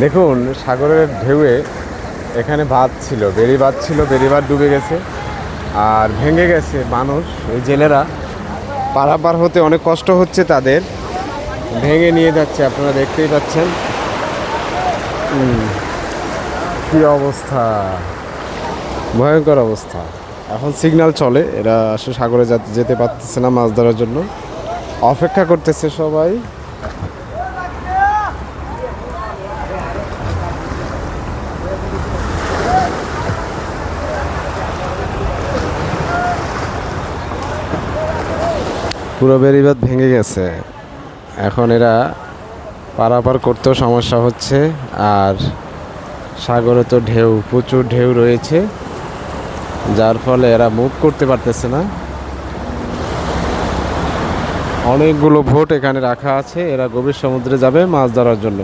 দেখুন সাগরের ঢেউয়ে এখানে বাঁধ ছিল, বেড়িবাঁধ ছিল, বেড়িবাঁধ ডুবে গেছে আর ভেঙে গেছে। মানুষ এই জেলেরা পারাপার হতে অনেক কষ্ট হচ্ছে তাদের, ভেঙে নিয়ে যাচ্ছে, আপনারা দেখতেই পাচ্ছেন কি অবস্থা, ভয়ঙ্কর অবস্থা। এখন সিগন্যাল চলে, এরা আসলে সাগরে যেতে পারতেছে না মাছ ধরার জন্য, অপেক্ষা করতেছে সবাই। পুরো বেড়িবাঁধ ভেঙে গেছে, এখন এরা পারাপার করতেও সমস্যা হচ্ছে। আর সাগরে তো ঢেউ, প্রচুর ঢেউ রয়েছে, যার ফলে এরা মুভ করতে পারতেছে না। অনেকগুলো ভোট এখানে রাখা আছে, এরা গভীর সমুদ্রে যাবে মাছ ধরার জন্য।